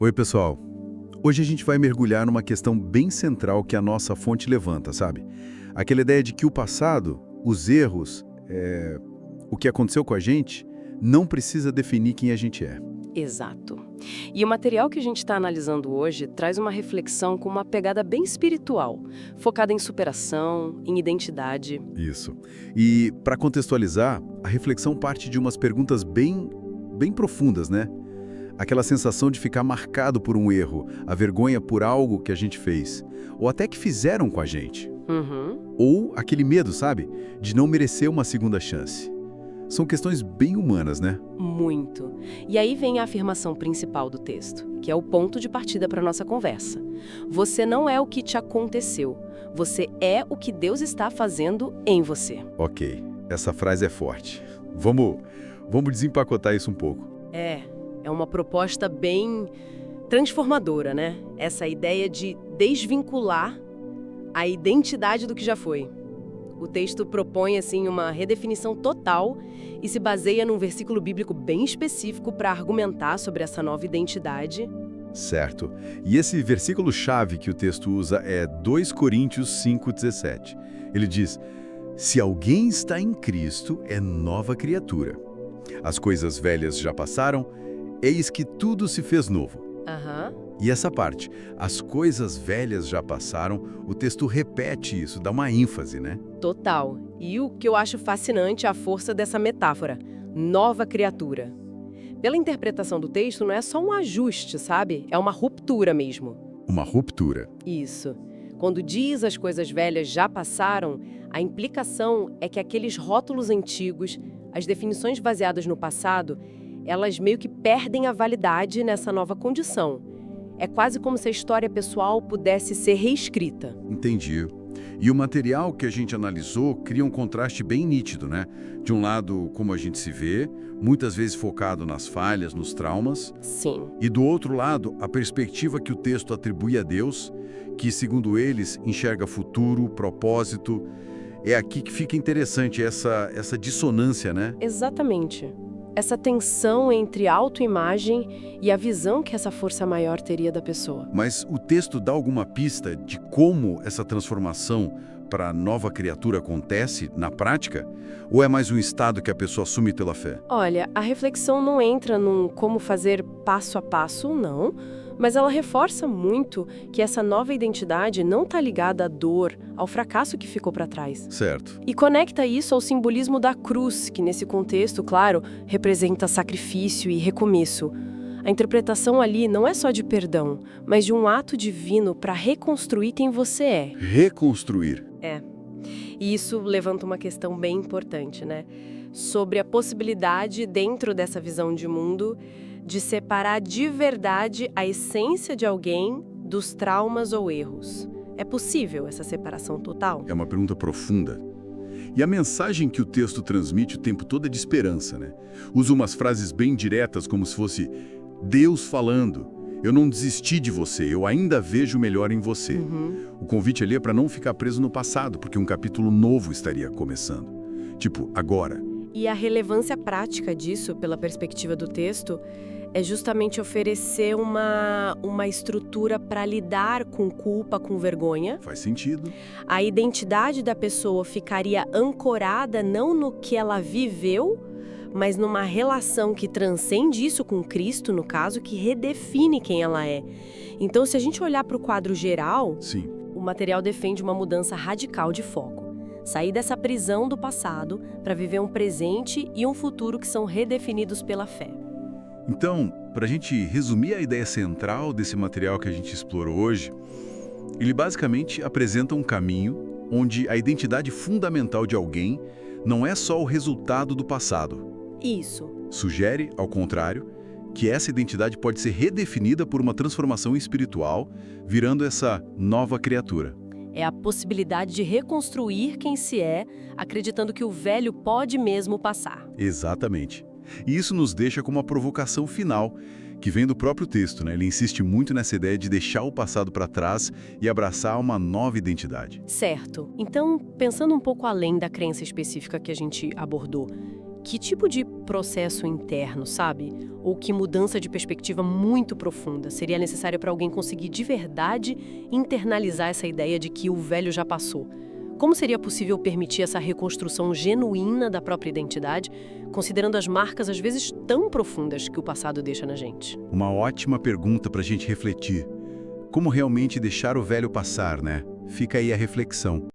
Oi, pessoal. Hoje a gente vai mergulhar numa questão bem central que a nossa fonte levanta, sabe? Aquela ideia de que o passado, os erros, o que aconteceu com a gente, não precisa definir quem a gente é. Exato. E o material que a gente está analisando hoje traz uma reflexão com uma pegada bem espiritual, focada em superação, em identidade. Isso. E, para contextualizar, a reflexão parte de umas perguntas bem profundas, né? Aquela sensação de ficar marcado por um erro, a vergonha por algo que a gente fez, ou até que fizeram com a gente. Uhum. Ou aquele medo, sabe? De não merecer uma segunda chance. São questões bem humanas, né? Muito. E aí vem a afirmação principal do texto, que é o ponto de partida para nossa conversa. Você não é o que te aconteceu, você é o que Deus está fazendo em você. Ok, essa frase é forte. Vamos desempacotar isso um pouco. É uma proposta bem transformadora, né? Essa ideia de desvincular a identidade do que já foi. O texto propõe, assim, uma redefinição total e se baseia num versículo bíblico bem específico para argumentar sobre essa nova identidade. Certo. E esse versículo-chave que o texto usa é 2 Coríntios 5,17. Ele diz: se alguém está em Cristo, é nova criatura. As coisas velhas já passaram, eis que tudo se fez novo. Aham. E essa parte, as coisas velhas já passaram, o texto repete isso, dá uma ênfase, né? Total. E o que eu acho fascinante é a força dessa metáfora, nova criatura. Pela interpretação do texto, não é só um ajuste, sabe? É uma ruptura mesmo. Uma ruptura. Isso. Quando diz as coisas velhas já passaram, a implicação é que aqueles rótulos antigos, as definições baseadas no passado, elas meio que perdem a validade nessa nova condição. É quase como se a história pessoal pudesse ser reescrita. Entendi. E o material que a gente analisou cria um contraste bem nítido, né? De um lado, como a gente se vê, muitas vezes focado nas falhas, nos traumas. Sim. E do outro lado, a perspectiva que o texto atribui a Deus, que, segundo eles, enxerga futuro, propósito. É aqui que fica interessante essa dissonância, né? Exatamente. Essa tensão entre autoimagem e a visão que essa força maior teria da pessoa. Mas o texto dá alguma pista de como essa transformação para a nova criatura acontece na prática? Ou é mais um estado que a pessoa assume pela fé? Olha, a reflexão não entra num como fazer passo a passo, não, mas ela reforça muito que essa nova identidade não está ligada à dor, ao fracasso que ficou para trás. Certo. E conecta isso ao simbolismo da cruz, que nesse contexto, claro, representa sacrifício e recomeço. A interpretação ali não é só de perdão, mas de um ato divino para reconstruir quem você é. Reconstruir. E isso levanta uma questão bem importante, né? Sobre a possibilidade, dentro dessa visão de mundo, de separar de verdade a essência de alguém dos traumas ou erros. É possível essa separação total? É uma pergunta profunda. E a mensagem que o texto transmite o tempo todo é de esperança, né? Usa umas frases bem diretas, como se fosse Deus falando. Eu não desisti de você, eu ainda vejo o melhor em você. O convite ali é para não ficar preso no passado, porque um capítulo novo estaria começando. Tipo, agora. E a relevância prática disso, pela perspectiva do texto, é justamente oferecer uma estrutura para lidar com culpa, com vergonha. Faz sentido. A identidade da pessoa ficaria ancorada não no que ela viveu, mas numa relação que transcende isso com Cristo, no caso, que redefine quem ela é. Então, se a gente olhar para o quadro geral, Sim. o material defende uma mudança radical de foco. Sair dessa prisão do passado para viver um presente e um futuro que são redefinidos pela fé. Então, para a gente resumir a ideia central desse material que a gente explorou hoje, ele basicamente apresenta um caminho onde a identidade fundamental de alguém não é só o resultado do passado. Isso. Sugere, ao contrário, que essa identidade pode ser redefinida por uma transformação espiritual, virando essa nova criatura. É a possibilidade de reconstruir quem se é, acreditando que o velho pode mesmo passar. Exatamente. E isso nos deixa com uma provocação final, que vem do próprio texto, né? Ele insiste muito nessa ideia de deixar o passado para trás e abraçar uma nova identidade. Certo. Então, pensando um pouco além da crença específica que a gente abordou, Que tipo de processo interno, sabe? Ou que mudança de perspectiva muito profunda seria necessária para alguém conseguir de verdade internalizar essa ideia de que o velho já passou? Como seria possível permitir essa reconstrução genuína da própria identidade, considerando as marcas às vezes tão profundas que o passado deixa na gente? Uma ótima pergunta para a gente refletir. Como realmente deixar o velho passar, né? Fica aí a reflexão.